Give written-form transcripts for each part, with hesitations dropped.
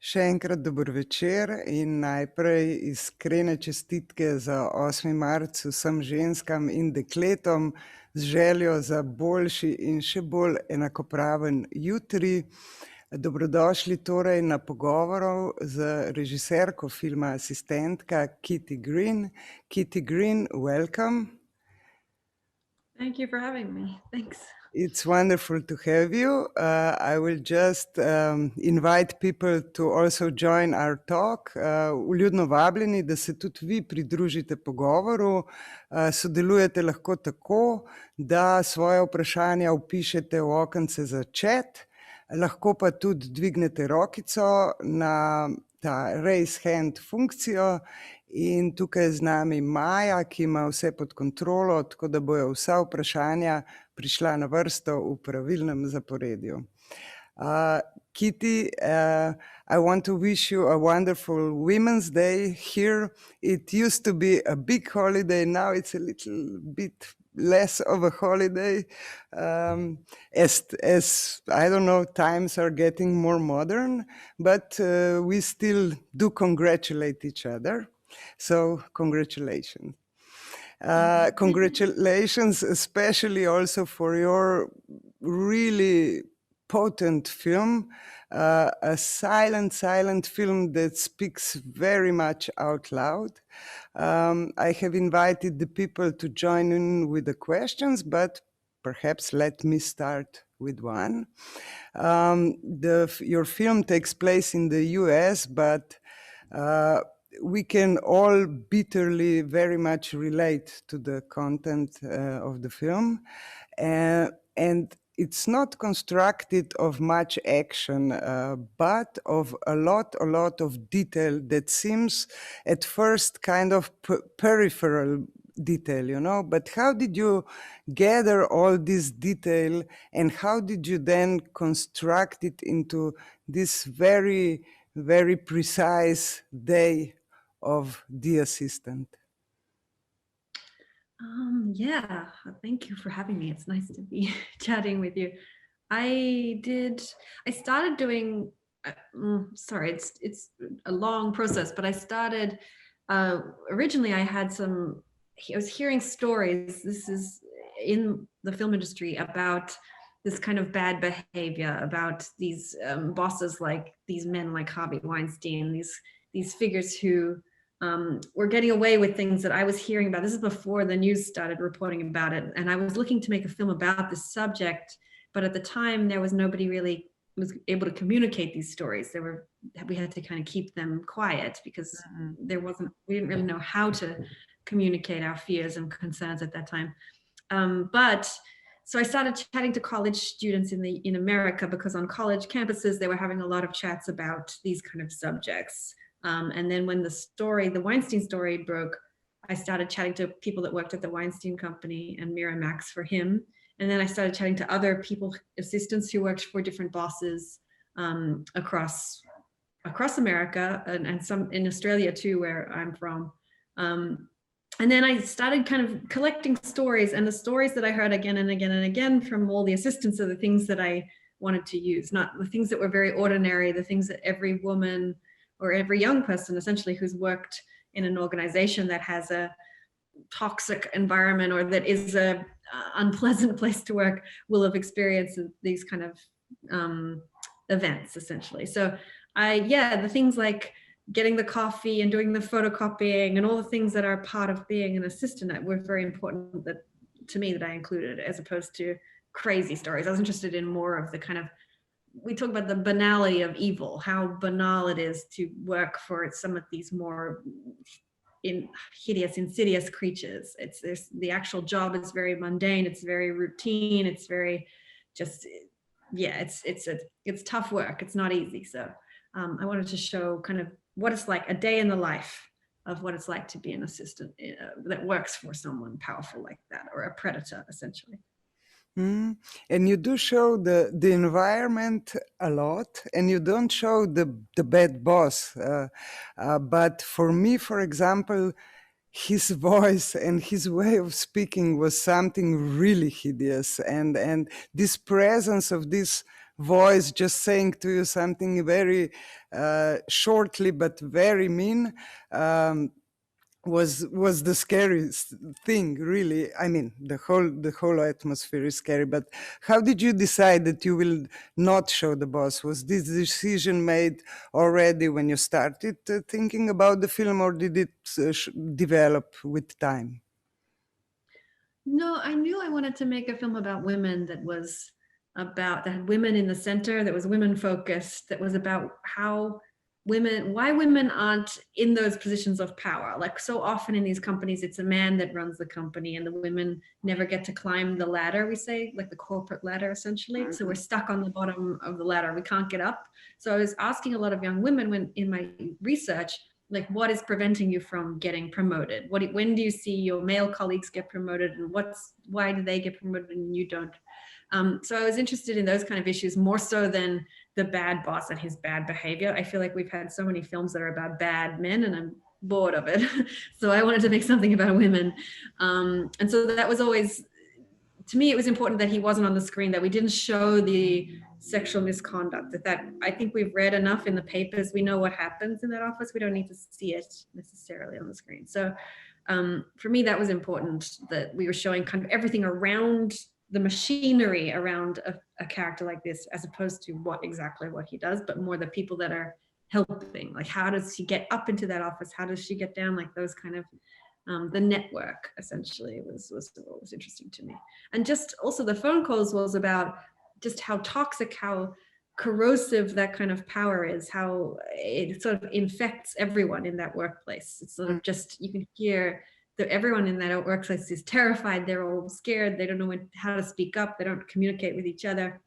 Še enkrat dober večer in najprej iskrene čestitke za 8. marec vsem ženskam in dekletom z željo za boljši in še bolj enakopraven jutri. Dobrodošli torej na pogovorov z režiserko filma Asistentka Kitty Green. Kitty Green, welcome. Thank you for having me. Thanks. It's wonderful to have you. I will just invite people to also join our talk. Vljudno vabljeni, da se tudi vi pridružite pogovoru. Sodelujete lahko tako, da svoje vprašanja vpišete v okence za chat, lahko pa tudi dvignete rokico na ta raise hand funkcijo. In tukaj je z nami Maja, ki ima vse pod kontrolo, tako da bojo vsa vprašanja prišla na vrsto v pravilnem zaporedju. Kitty, I want to wish you a wonderful Women's Day here. It used to be a big holiday, now it's a little bit less of a holiday, as I don't know, times are getting more modern, but we still do congratulate each other. So congratulations. Congratulations, especially also for your really potent film, a silent film that speaks very much out loud. I have invited the people to join in with the questions, but perhaps let me start with one. Your film takes place in the US, but we can all bitterly very much relate to the content of the film. And it's not constructed of much action, but of a lot of detail that seems at first kind of peripheral detail, you know. But how did you gather all this detail and how did you then construct it into this very precise day of The Assistant? Yeah, thank you for having me. It's nice to be chatting with you. I started doing, sorry, it's a long process, but I started, originally I was hearing stories, this is in the film industry, about this kind of bad behavior, about these bosses, like these men like Harvey Weinstein, these figures who were getting away with things that I was hearing about. This is before the news started reporting about it. And I was looking to make a film about this subject, but at the time there was nobody really was able to communicate these stories. We had to kind of keep them quiet because we didn't really know how to communicate our fears and concerns at that time. So I started chatting to college students in America, because on college campuses, they were having a lot of chats about these kind of subjects. And then when the Weinstein story broke, I started chatting to people that worked at the Weinstein Company and Miramax for him. And then I started chatting to other people, assistants who worked for different bosses across America and some in Australia too, where I'm from. And then I started kind of collecting stories, and the stories that I heard again and again and again from all the assistants are the things that I wanted to use, not the things that were very ordinary, the things that every woman or every young person essentially who's worked in an organization that has a toxic environment or that is a unpleasant place to work will have experienced these kind of events essentially. So the things like getting the coffee and doing the photocopying and all the things that are part of being an assistant were very important to me that I included, as opposed to crazy stories. I was interested in more of the kind of, we talk about the banality of evil, how banal it is to work for some of these more hideous, insidious creatures. The actual job is very mundane, it's very routine, it's very just, it's tough work, it's not easy. So I wanted to show kind of what it's like, a day in the life of what it's like to be an assistant that works for someone powerful like that, or a predator essentially. And you do show the environment a lot, and you don't show the bad boss. But for me, for example, his voice and his way of speaking was something really hideous, and this presence of this voice just saying to you something very shortly but very mean, was the scariest thing, really. I mean, the whole atmosphere is scary. But how did you decide that you will not show the boss? Was this decision made already when you started thinking about the film, or did it develop with time? No, I knew I wanted to make a film about women that had women in the center, that was women focused, that was about why women aren't in those positions of power. Like so often in these companies, it's a man that runs the company and the women never get to climb the ladder, we say, like the corporate ladder, essentially. So we're stuck on the bottom of the ladder. We can't get up. So I was asking a lot of young women when in my research, like what is preventing you from getting promoted? When do you see your male colleagues get promoted, and why do they get promoted and you don't? So I was interested in those kind of issues more so than the bad boss and his bad behavior. I feel like we've had so many films that are about bad men and I'm bored of it. So I wanted to make something about women. And so that was always, to me, it was important that he wasn't on the screen, that we didn't show the sexual misconduct, that I think we've read enough in the papers. We know what happens in that office. We don't need to see it necessarily on the screen. So for me, that was important, that we were showing kind of everything around the machinery around a character like this, as opposed to exactly what he does, but more the people that are helping. Like, how does he get up into that office? How does she get down? Like those kind of the network essentially was what was interesting to me. And just also the phone calls was about just how toxic, how corrosive that kind of power is, how it sort of infects everyone in that workplace. It's sort of just, you can hear that everyone in that workplace is terrified. They're all scared. They don't know how to speak up. They don't communicate with each other.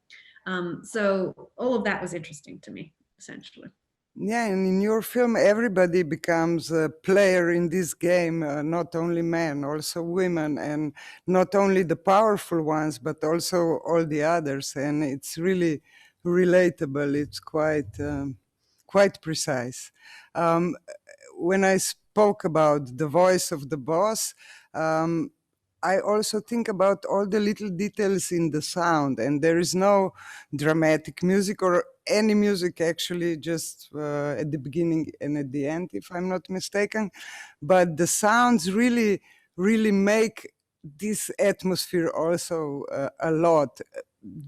So all of that was interesting to me, essentially. Yeah, and in your film, everybody becomes a player in this game, not only men, also women, and not only the powerful ones, but also all the others. And it's really relatable. It's quite precise. Um, when I spoke about the voice of the boss, I also think about all the little details in the sound, and there is no dramatic music or any music actually, just at the beginning and at the end, if I'm not mistaken. But the sounds really make this atmosphere also a lot.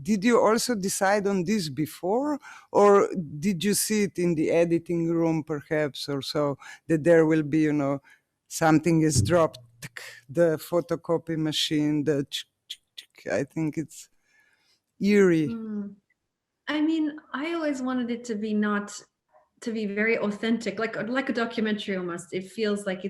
Did you also decide on this before, or did you see it in the editing room perhaps, or so, that there will be, something is dropped, the photocopy machine, I think it's eerie. I mean, I always wanted it to be very authentic, like a documentary almost. It feels like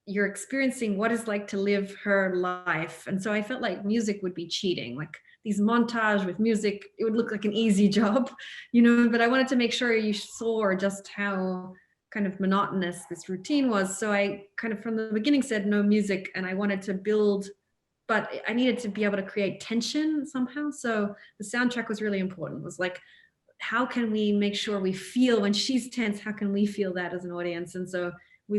you're experiencing what it's like to live her life. And so I felt like music would be cheating, like these montage with music, it would look like an easy job, but I wanted to make sure you saw just how kind of monotonous this routine was. So I kind of from the beginning said no music, and I wanted to build, but I needed to be able to create tension somehow. So the soundtrack was really important. It was like, how can we make sure we feel when she's tense? How can we feel that as an audience? And so we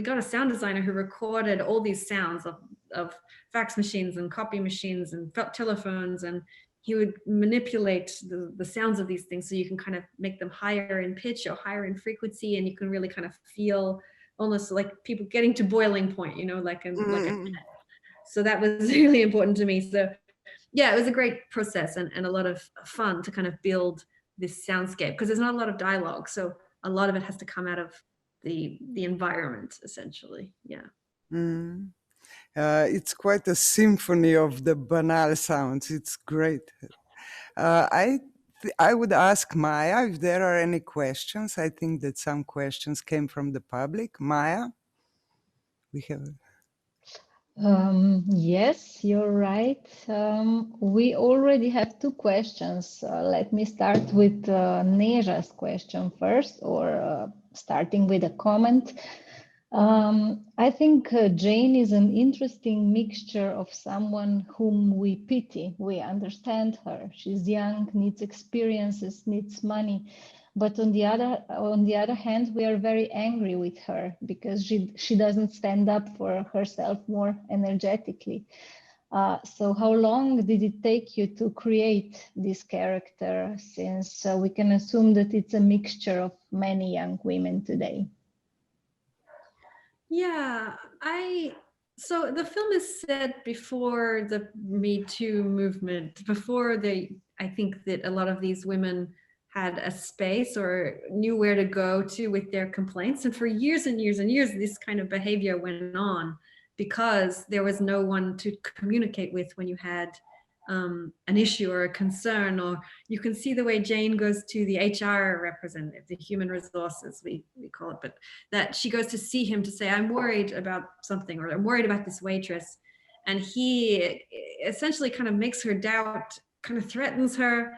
got a sound designer who recorded all these sounds of fax machines and copy machines and telephones, and he would manipulate the sounds of these things so you can kind of make them higher in pitch or higher in frequency, and you can really kind of feel almost like people getting to boiling point, like a so that was really important to me. So yeah, it was a great process and a lot of fun to kind of build this soundscape, because there's not a lot of dialogue. So a lot of it has to come out of the environment, essentially. Yeah. It's quite a symphony of the banal sounds. It's great. I would ask Maya if there are any questions. I think that some questions came from the public. Maya, we have. Yes, you're right. We already have two questions. Let me start with Neja's question first, or starting with a comment. I think Jane is an interesting mixture of someone whom we pity. We understand her. She's young, needs experiences, needs money. But on the other hand, we are very angry with her because she doesn't stand up for herself more energetically. So how long did it take you to create this character, since we can assume that it's a mixture of many young women today? Yeah, so the film is set before the Me Too movement, before I think that a lot of these women had a space or knew where to go to with their complaints. And for years and years and years, this kind of behavior went on because there was no one to communicate with when you had an issue or a concern. Or you can see the way Jane goes to the HR representative, the human resources, we call it, but that she goes to see him to say, I'm worried about something, or I'm worried about this waitress. And he essentially kind of makes her doubt, kind of threatens her.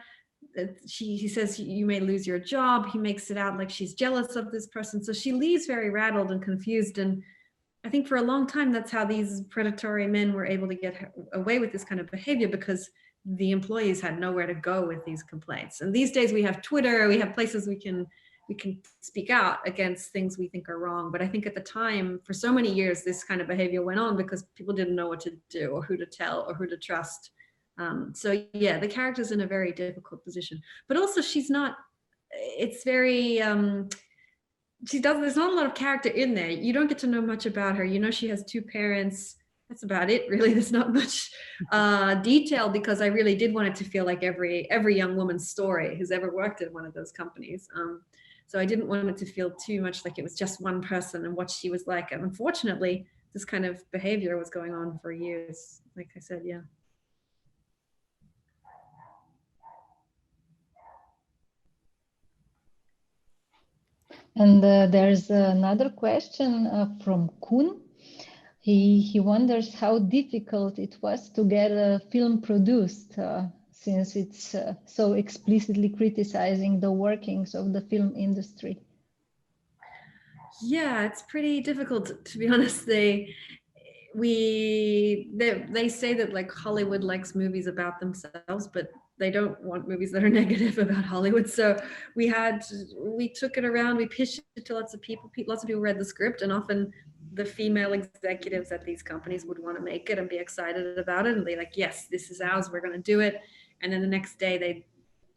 He says, you may lose your job. He makes it out like she's jealous of this person. So she leaves very rattled and confused. And I think for a long time, that's how these predatory men were able to get away with this kind of behavior, because the employees had nowhere to go with these complaints. And these days we have Twitter, we have places we can speak out against things we think are wrong. But I think at the time, for so many years, this kind of behavior went on because people didn't know what to do or who to tell or who to trust. So yeah, the character's in a very difficult position, but also she's not, it's very, there's not a lot of character in there. You don't get to know much about her. You know, she has two parents. That's about it, really. There's not much detail, because I really did want it to feel like every young woman's story who's ever worked at one of those companies. So I didn't want it to feel too much like it was just one person and what she was like. And unfortunately, this kind of behavior was going on for years, like I said, yeah. And there's another question from Kun. He wonders how difficult it was to get a film produced, since it's so explicitly criticizing the workings of the film industry. Yeah, it's pretty difficult, to be honest. They say that like Hollywood likes movies about themselves, but they don't want movies that are negative about Hollywood. So we took it around, we pitched it to lots of people. Lots of people read the script, and often the female executives at these companies would want to make it and be excited about it. And they're like, yes, this is ours, we're going to do it. And then the next day they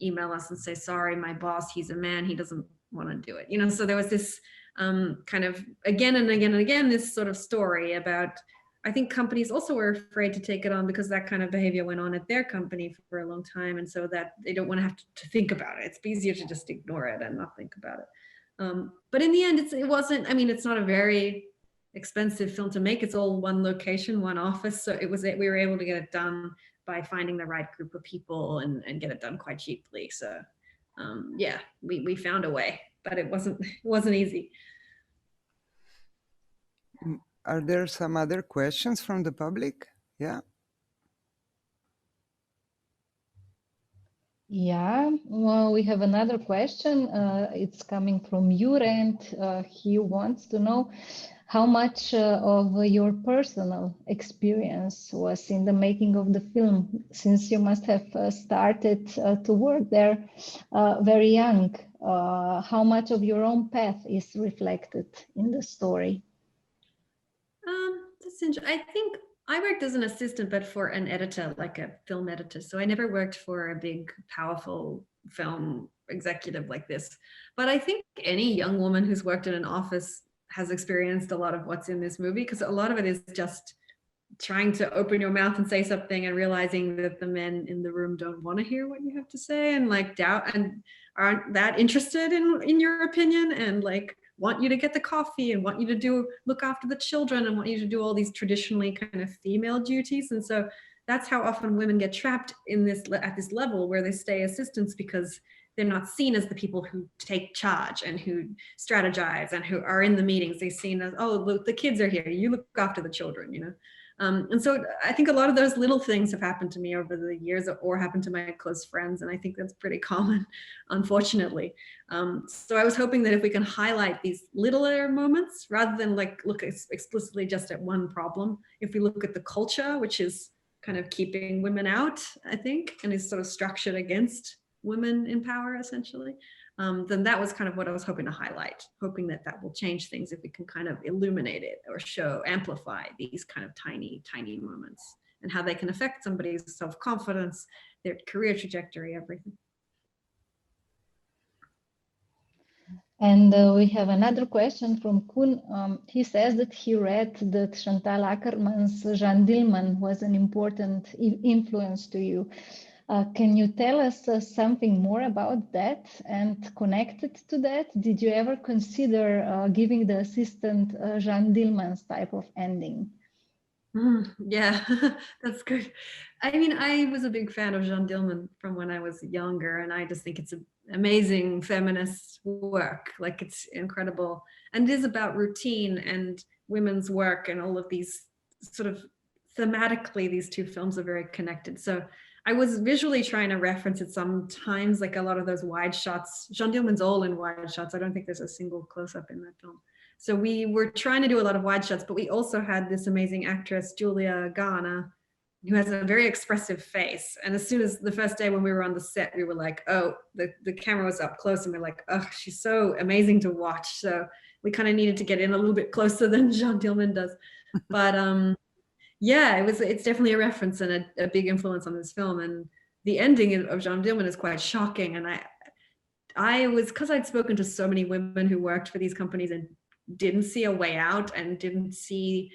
email us and say, sorry, my boss, he's a man, he doesn't want to do it. You know, so there was this kind of again and again and again, this sort of story about, I think companies also were afraid to take it on because that kind of behavior went on at their company for a long time. And so that they don't want to have to think about it. It's easier to just ignore it and not think about it. But in the end, it wasn't, I mean, it's not a very expensive film to make. It's all one location, one office. So we were able to get it done by finding the right group of people and get it done quite cheaply. So yeah, we found a way, but it wasn't easy. Are there some other questions from the public? Yeah. Yeah, well, we have another question. It's coming from Jurent. He wants to know how much of your personal experience was in the making of the film, since you must have started to work there very young. How much of your own path is reflected in the story? That's interesting. I think I worked as an assistant, but for an editor, like a film editor. So I never worked for a big, powerful film executive like this. But I think any young woman who's worked in an office has experienced a lot of what's in this movie, because a lot of it is just trying to open your mouth and say something and realizing that the men in the room don't want to hear what you have to say, and like doubt and aren't that interested in your opinion, and like want you to get the coffee and want you to look after the children and want you to do all these traditionally kind of female duties. And so that's how often women get trapped at this level where they stay assistants, because they're not seen as the people who take charge and who strategize and who are in the meetings. They're seen as, oh, look, the kids are here, you look after the children, you know. And so I think a lot of those little things have happened to me over the years, or happened to my close friends. And I think that's pretty common, unfortunately. So I was hoping that if we can highlight these littler moments, rather than like look explicitly just at one problem, if we look at the culture, which is kind of keeping women out, I think, and is sort of structured against women in power, essentially, then that was kind of what I was hoping to highlight, hoping that that will change things if we can kind of illuminate it or show, amplify these kind of tiny, tiny moments and how they can affect somebody's self-confidence, their career trajectory, everything. And we have another question from Kun. He says that he read that Chantal Akerman's Jeanne Dillman was an important influence to you. Can you tell us something more about that? And connected to that, did you ever consider giving the assistant Jeanne Dillman's type of ending? Yeah, that's good. I mean, I was a big fan of Jeanne Dillman from when I was younger, and I just think it's an amazing feminist work. Like, it's incredible. And it is about routine and women's work, and all of these sort of thematically, these two films are very connected. So I was visually trying to reference it sometimes, like a lot of those wide shots. Jeanne Dillman's all in wide shots. I don't think there's a single close-up in that film. So we were trying to do a lot of wide shots, but we also had this amazing actress, Julia Garner, who has a very expressive face. And as soon as the first day when we were on the set, we were like, oh, the camera was up close, and we're like, oh, she's so amazing to watch. So we kind of needed to get in a little bit closer than Jeanne Dillman does. But yeah, it's definitely a reference and a big influence on this film. And the ending of Jeanne Dillman is quite shocking. And I was, because I'd spoken to so many women who worked for these companies and didn't see a way out and didn't see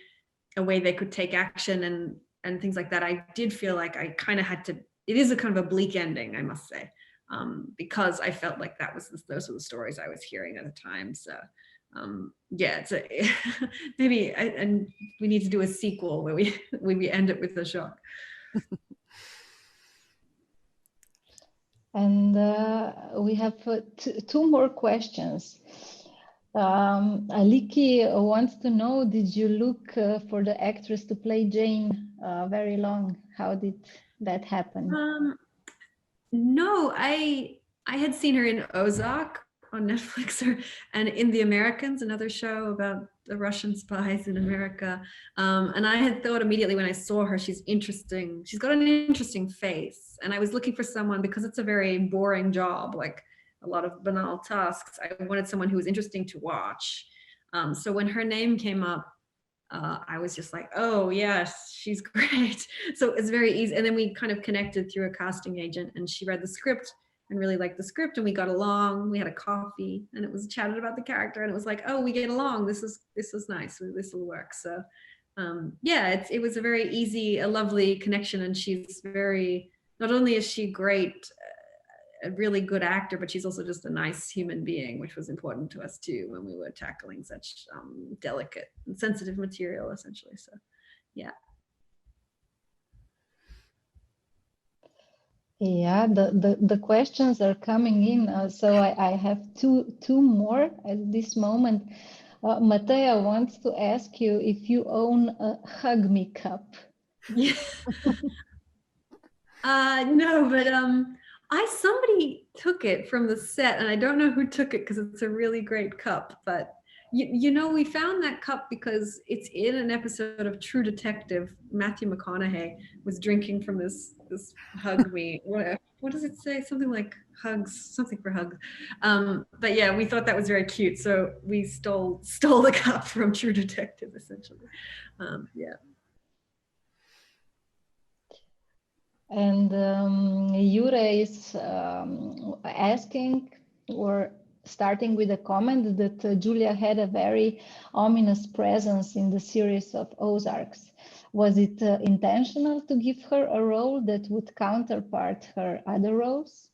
a way they could take action and things like that, I did feel like I kind of had to, it is a kind of a bleak ending, I must say, because I felt like those were the stories I was hearing at the time. So yeah, it's maybe and we need to do a sequel where we end it with a shock. And we have two more questions. Aliki wants to know, did you look for the actress to play Jane very long? How did that happen? No, I had seen her in Ozark on Netflix, and in The Americans, another show about the Russian spies in America. And I had thought immediately when I saw her, she's interesting. She's got an interesting face. And I was looking for someone, because it's a very boring job, like a lot of banal tasks. I wanted someone who was interesting to watch. So when her name came up, I was just like, oh yes, she's great. So it's very easy. And then we kind of connected through a casting agent, and she read the script and really liked the script, and we got along. We had a coffee, and it was chatted about the character, and it was like, oh, we get along. This is nice. This will work. So yeah, it was a very easy, a lovely connection. And she's very, not only is she great, a really good actor, but she's also just a nice human being, which was important to us too when we were tackling such delicate and sensitive material, essentially. So yeah. Yeah, the questions are coming in. So I have two more at this moment. Matea wants to ask you if you own a Hug Me cup. Yeah. No, but somebody took it from the set, and I don't know who took it because it's a really great cup. But you know, we found that cup because it's in an episode of True Detective. Matthew McConaughey was drinking from this Hug Me. What does it say? Something like hugs, something for hugs. But yeah, we thought that was very cute, so we stole the cup from True Detective, essentially. Yeah. And Jure is asking, or starting with a comment, that Julia had a very ominous presence in the series of Ozarks. Was it intentional to give her a role that would counterpart her other roles?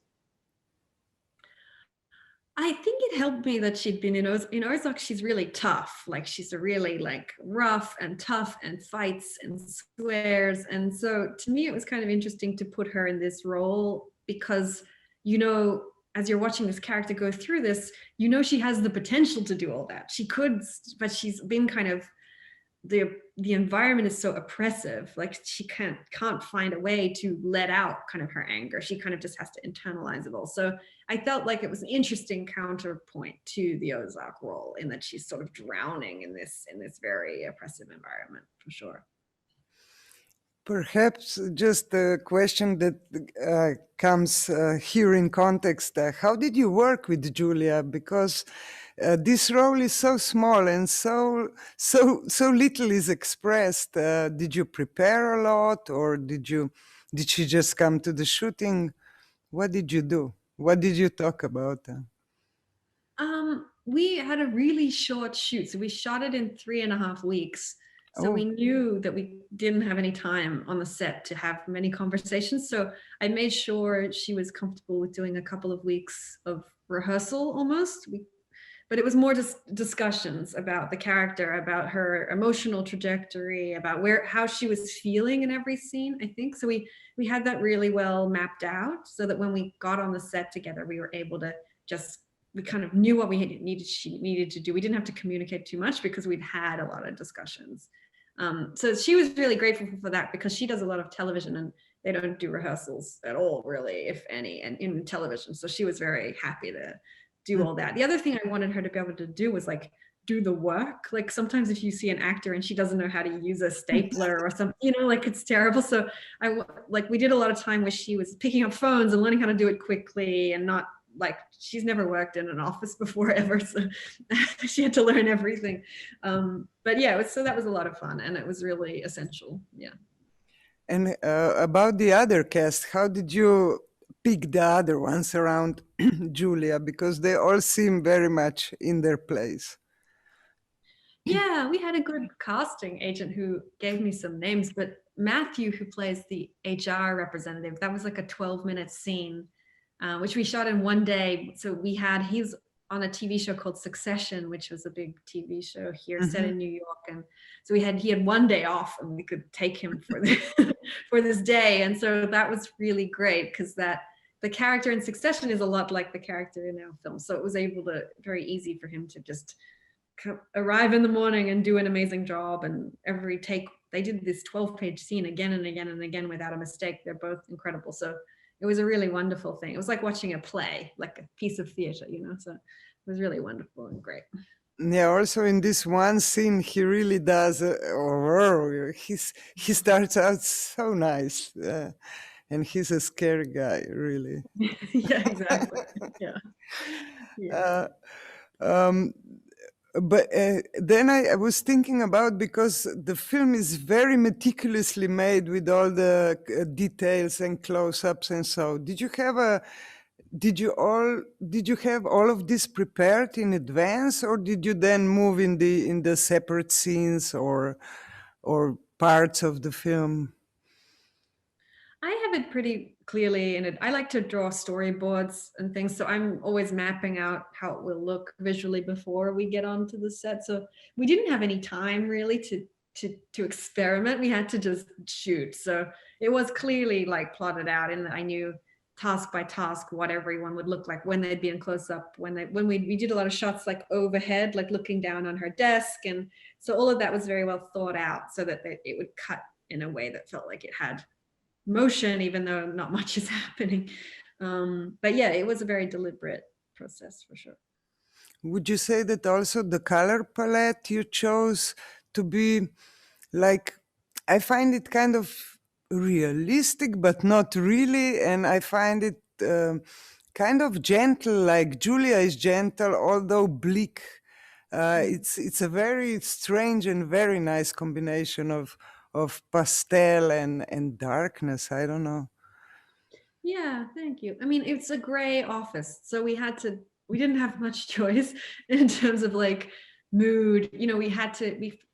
I think it helped me that she'd been in Ozark. She's really tough. Like, she's a really like rough and tough and fights and swears. And so to me, it was kind of interesting to put her in this role because, you know, as you're watching this character go through this, you know, she has the potential to do all that. She could, but she's been kind of, the environment is so oppressive. Like, she can't find a way to let out kind of her anger. She kind of just has to internalize it all. So I felt like it was an interesting counterpoint to the Ozark role, in that she's sort of drowning in this very oppressive environment, for sure. Perhaps just a question that comes here in context. How did you work with Julia? Because this role is so small and so little is expressed. Did you prepare a lot, or did she just come to the shooting? What did you do? What did you talk about? We had a really short shoot, so we shot it in 3.5 weeks. So Oh. we knew that we didn't have any time on the set to have many conversations. So I made sure she was comfortable with doing a couple of weeks of rehearsal almost. But it was more just discussions about the character, about her emotional trajectory, about how she was feeling in every scene, I think. So we had that really well mapped out, so that when we got on the set together, we were able to we kind of knew what she needed to do. We didn't have to communicate too much because we'd had a lot of discussions. So she was really grateful for that, because she does a lot of television and they don't do rehearsals at all, really, if any, and in television. So she was very happy to do all that. The other thing I wanted her to be able to do was like do the work. Like sometimes if you see an actor and she doesn't know how to use a stapler or something, you know, like it's terrible. So we did a lot of time where she was picking up phones and learning how to do it quickly, and not like, she's never worked in an office before ever, so she had to learn everything. But yeah, so that was a lot of fun, and it was really essential. Yeah. And about the other cast, how did you pick the other ones around Julia? Because they all seem very much in their place. Yeah, we had a good casting agent who gave me some names, but Matthew, who plays the HR representative, that was like a 12-minute scene, which we shot in one day. So he's on a TV show called Succession, which was a big TV show here set in New York. And so he had one day off, and we could take him for for this day. And so that was really great, because the character in Succession is a lot like the character in our film. So it was very easy for him to just arrive in the morning and do an amazing job. And every take, they did this 12-page scene again and again and again without a mistake. They're both incredible. So it was a really wonderful thing. It was like watching a play, like a piece of theater, you know, so it was really wonderful and great. Yeah, also in this one scene, he really does, he starts out so nice, and he's a scary guy, really. Yeah, exactly. Yeah. Yeah. But then I was thinking about, because the film is very meticulously made with all the details and close-ups, and so did you have all of this prepared in advance, or did you then move in the separate scenes or parts of the film? I have it pretty clearly in it. I like to draw storyboards and things, so I'm always mapping out how it will look visually before we get onto the set. So we didn't have any time really to experiment. We had to just shoot. So it was clearly like plotted out, and I knew task by task what everyone would look like when they'd be in close up, when we did a lot of shots like overhead, like looking down on her desk, and so all of that was very well thought out, so that it would cut in a way that felt like it had motion, even though not much is happening. But yeah, it was a very deliberate process for sure. Would you say that also the color palette you chose to be like, I find it kind of realistic, but not really, and I find it kind of gentle, like Julia is gentle, although bleak. It's a very strange and very nice combination of pastel and darkness. I don't know. Yeah, thank you. I mean, it's a gray office, so we didn't have much choice in terms of like mood. You know, we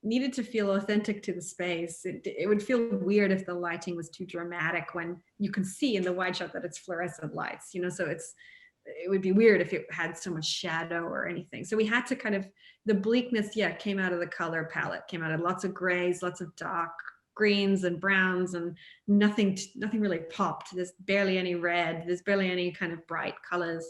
needed to feel authentic to the space. It would feel weird if the lighting was too dramatic when you can see in the wide shot that it's fluorescent lights, you know, so it would be weird if it had so much shadow or anything. So we had to the bleakness, came out of the color palette, came out of lots of grays, lots of dark greens and browns, and nothing really popped. There's barely any red, there's barely any kind of bright colors.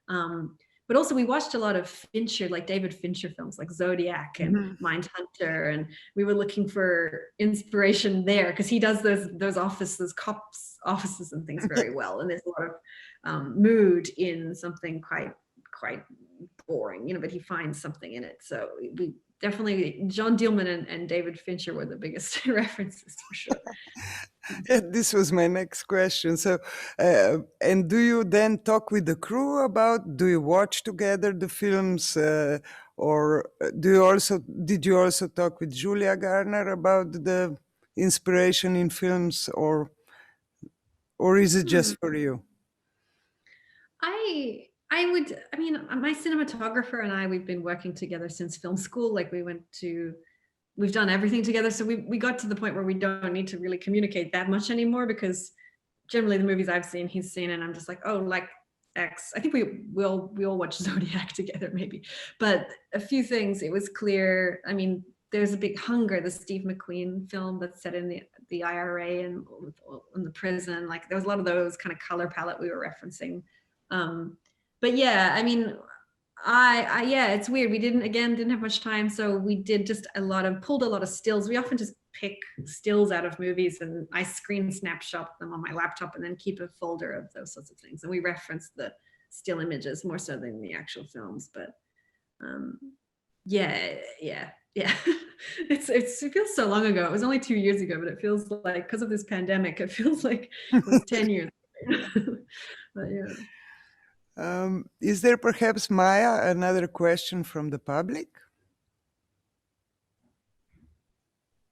But also we watched a lot of Fincher, like David Fincher films like Zodiac and Mindhunter, and we were looking for inspiration there, because he does those cops offices and things very well, and there's a lot of mood in something quite boring, you know, but he finds something in it. So definitely John Dielman and David Fincher were the biggest references for sure. Yeah, this was my next question. So, and do you then talk with the crew about? Do you watch together the films, or did you also talk with Julia Garner about the inspiration in films, or is it just for you? I mean, my cinematographer and I, we've been working together since film school. Like we've done everything together. So we got to the point where we don't need to really communicate that much anymore, because generally the movies I've seen, he's seen, and I'm just like, oh, like X. I think we all watch Zodiac together maybe, but a few things, it was clear. I mean, there's a big Hunger, the Steve McQueen film that's set in the IRA and in the prison. Like there was a lot of those kind of color palette we were referencing. But yeah, I mean, yeah, it's weird. We didn't have much time, so we did just pulled a lot of stills. We often just pick stills out of movies, and I screen snapshot them on my laptop and then keep a folder of those sorts of things. And we reference the still images more so than the actual films. But yeah. It feels so long ago. It was only 2 years ago, but it feels like, because of this pandemic, it feels like it was 10 years ago. But yeah. Is there perhaps, Maya, another question from the public?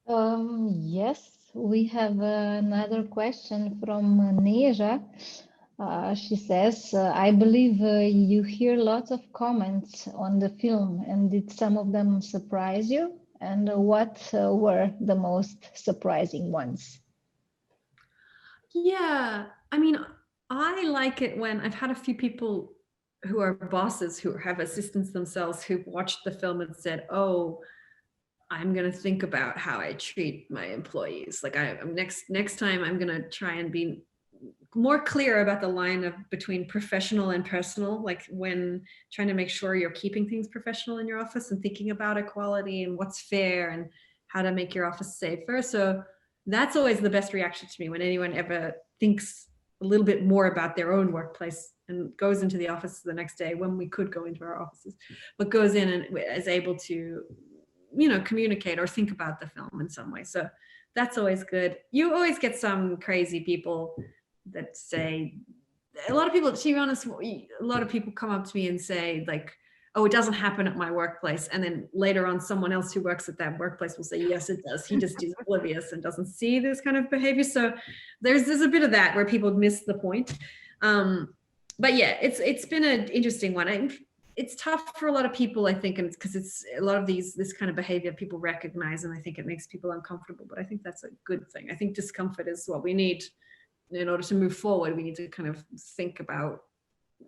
Yes, we have another question from Neja. She says, I believe you hear lots of comments on the film, and did some of them surprise you? And what were the most surprising ones? Yeah, I mean, I like it when I've had a few people who are bosses who have assistants themselves who've watched the film and said, oh, I'm going to think about how I treat my employees. Like next time I'm going to try and be more clear about the line between professional and personal, like when trying to make sure you're keeping things professional in your office and thinking about equality and what's fair and how to make your office safer. So that's always the best reaction to me, when anyone ever thinks a little bit more about their own workplace and goes into the office the next day, when we could go into our offices, but goes in and is able to, communicate or think about the film in some way. So that's always good. You always get some crazy people that say, a lot of people, to be honest, a lot of people come up to me and say, like, oh, it doesn't happen at my workplace. And then later on, someone else who works at that workplace will say, yes, it does. He just is oblivious and doesn't see this kind of behavior. So there's a bit of that where people miss the point. But yeah, it's been an interesting one. It's tough for a lot of people, I think, and because it's a lot of this kind of behavior people recognize, and I think it makes people uncomfortable. But I think that's a good thing. I think discomfort is what we need in order to move forward. We need to kind of think about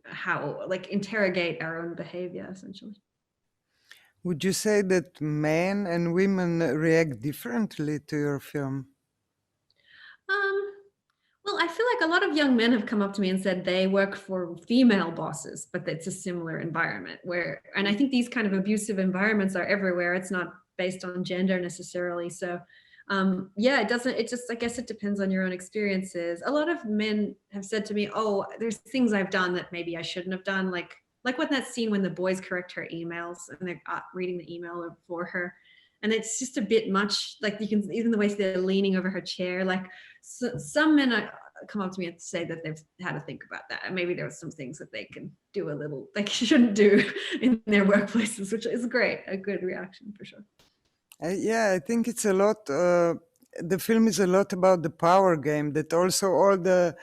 how, like, interrogate our own behavior, essentially. Would you say that men and women react differently to your film? Well, I feel like a lot of young men have come up to me and said they work for female bosses, but it's a similar environment and I think these kind of abusive environments are everywhere. It's not based on gender necessarily. So yeah, I guess it depends on your own experiences. A lot of men have said to me, oh, there's things I've done that maybe I shouldn't have done. Like when that scene when the boys correct her emails and they're reading the email for her. And it's just a bit much, like you can, even the way they're leaning over her chair, like some men come up to me and say that they've had to think about that. And maybe there are some things that they can do they shouldn't do in their workplaces, which is great, a good reaction for sure. Yeah, I think it's a lot, the film is a lot about the power game, that also all the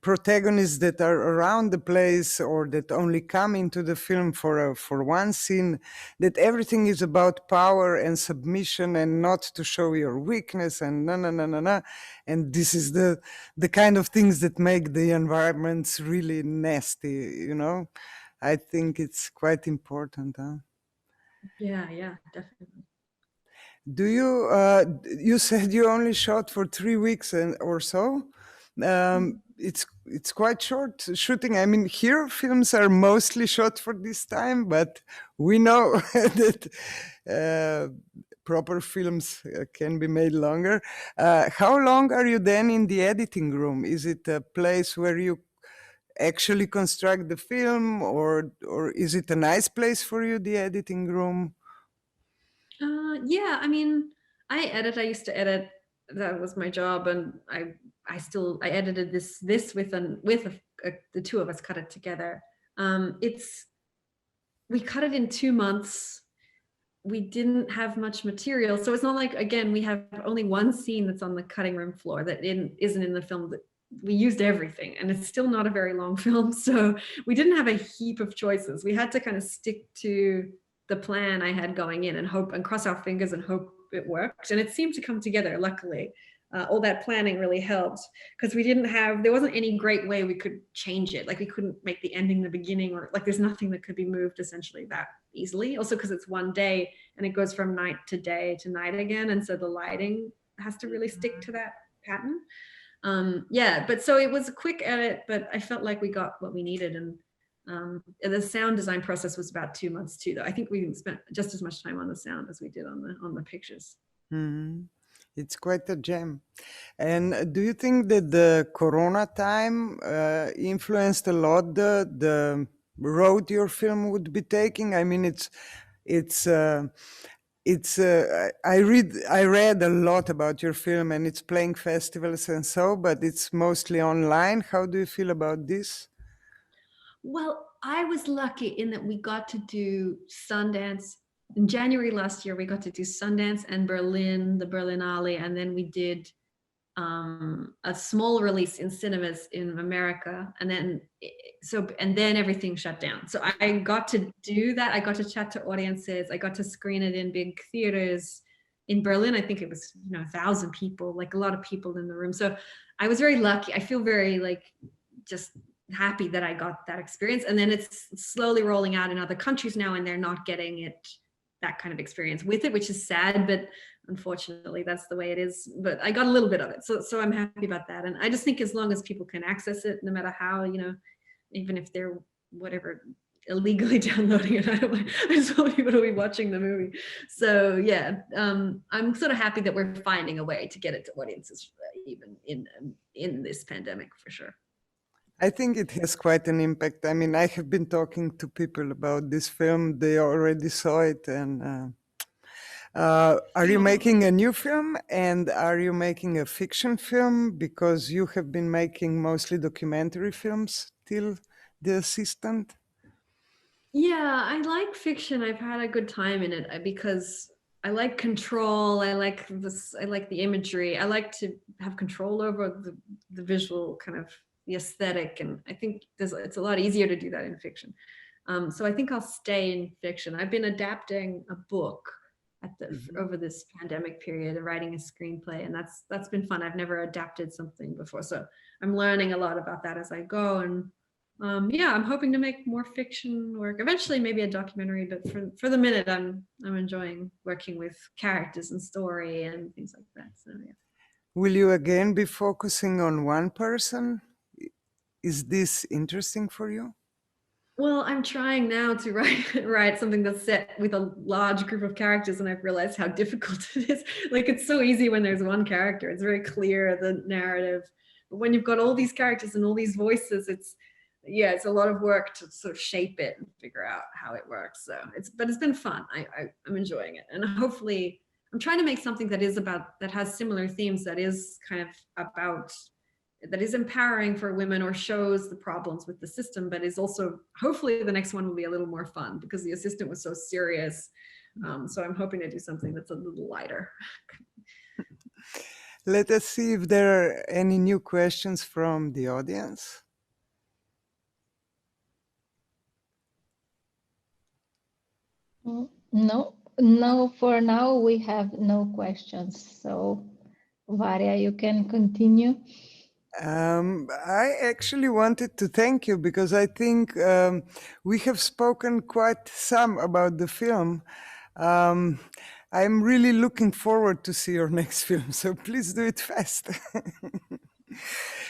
protagonists that are around the place or that only come into the film for one scene, that everything is about power and submission and not to show your weakness and no. And this is the kind of things that make the environments really nasty, I think it's quite important, huh? Yeah, definitely. Do you, you said you only shot for 3 weeks or so? It's quite short shooting. I mean, here films are mostly shot for this time, but we know that proper films can be made longer. How long are you then in the editing room? Is it a place where you actually construct the film, or is it a nice place for you, the editing room? Yeah, I mean, I used to edit. That was my job, and I edited this with the two of us cut it together. We cut it in 2 months. We didn't have much material, so it's not like, again, we have only one scene that's on the cutting room floor that isn't in the film. That we used everything, and it's still not a very long film, so we didn't have a heap of choices. We had to kind of stick to the plan I had going in and hope and cross our fingers and hope it worked, and it seemed to come together, luckily. All that planning really helped, because there wasn't any great way we could change it. Like, we couldn't make the ending the beginning, or like, there's nothing that could be moved essentially that easily. Also, because it's one day and it goes from night to day to night again, and so the lighting has to really stick to that pattern. Yeah, but so it was a quick edit, but I felt like we got what we needed. And the sound design process was about 2 months too, though. I think we spent just as much time on the sound as we did on the pictures. Mm-hmm. It's quite a gem. And do you think that the Corona time influenced a lot the road your film would be taking? I mean, I read a lot about your film, and it's playing festivals and so, but it's mostly online. How do you feel about this? Well, I was lucky in that we got to do Sundance. In January last year, we got to do Sundance and Berlin, the Berlinale, and then we did a small release in cinemas in America, and then everything shut down. So I got to do that. I got to chat to audiences. I got to screen it in big theaters. In Berlin, I think it was 1,000 people, like a lot of people in the room. So I was very lucky. I feel very just happy that I got that experience. And then it's slowly rolling out in other countries now, and they're not getting that kind of experience with it, which is sad, but unfortunately that's the way it is. But I got a little bit of it, so I'm happy about that. And I just think as long as people can access it, no matter how, even if they're whatever illegally downloading it, I just want people to be watching the movie. So yeah, I'm sort of happy that we're finding a way to get it to audiences, even in this pandemic, for sure. I think it has quite an impact. I mean, I have been talking to people about this film. They already saw it. And are you making a new film, and are you making a fiction film? Because you have been making mostly documentary films till The Assistant. Yeah, I like fiction. I've had a good time in it because I like control. I like the imagery. I like to have control over the visual, kind of the aesthetic. And I think it's a lot easier to do that in fiction. So I think I'll stay in fiction. I've been adapting a book over this pandemic period, and writing a screenplay, and that's been fun. I've never adapted something before, so I'm learning a lot about that as I go. And yeah, I'm hoping to make more fiction work, eventually maybe a documentary, but for the minute I'm enjoying working with characters and story and things like that. So yeah. Will you again be focusing on one person? Is this interesting for you? Well, I'm trying now to write something that's set with a large group of characters, and I've realized how difficult it is. Like, it's so easy when there's one character. It's very clear, the narrative. But when you've got all these characters and all these voices, it's a lot of work to sort of shape it and figure out how it works. So it's been fun. I'm enjoying it. And hopefully I'm trying to make something that has similar themes, that is kind of about, that is empowering for women, or shows the problems with the system, but is also, hopefully the next one will be a little more fun, because The Assistant was so serious. So I'm hoping to do something that's a little lighter. Let us see if there are any new questions from the audience. No, for now we have no questions. So Varya, you can continue. I actually wanted to thank you, because I think we have spoken quite some about the film. I'm really looking forward to see your next film, so please do it fast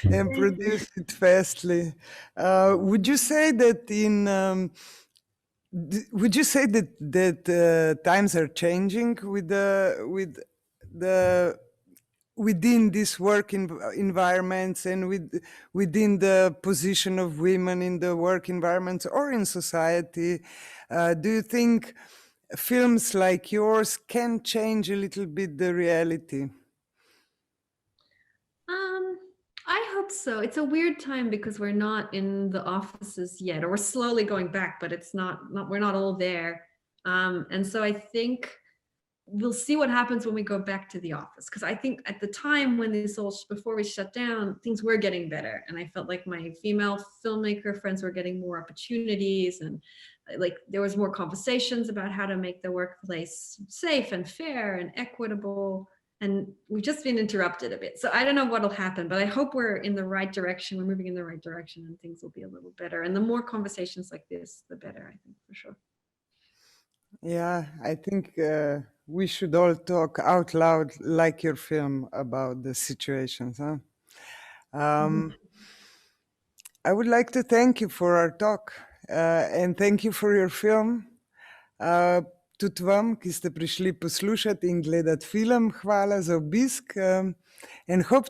and produce it fastly. Would you say that times are changing with the within this work environments and within the position of women in the work environments or in society, do you think films like yours can change a little bit the reality? I hope so. It's a weird time because we're not in the offices yet, or we're slowly going back, but it's not we're not all there. And so I think we'll see what happens when we go back to the office. Because I think at the time when this all, before we shut down, things were getting better. And I felt like my female filmmaker friends were getting more opportunities, and like there was more conversations about how to make the workplace safe and fair and equitable. And we've just been interrupted a bit. So I don't know what'll happen, but I hope we're in the right direction. We're moving in the right direction and things will be a little better. And the more conversations like this, the better, I think, for sure. Yeah, I think we should all talk out loud like your film about the situations, huh? I would like to thank you for our talk and thank you for your film. Tudi vam, ki ste prišli poslušati in gledati film, hvala za obisk. And hope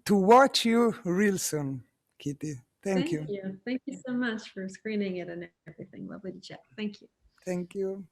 to watch you real soon, Kitty. Thank you. Thank you so much for screening it and everything. Lovely to chat. Thank you. Thank you.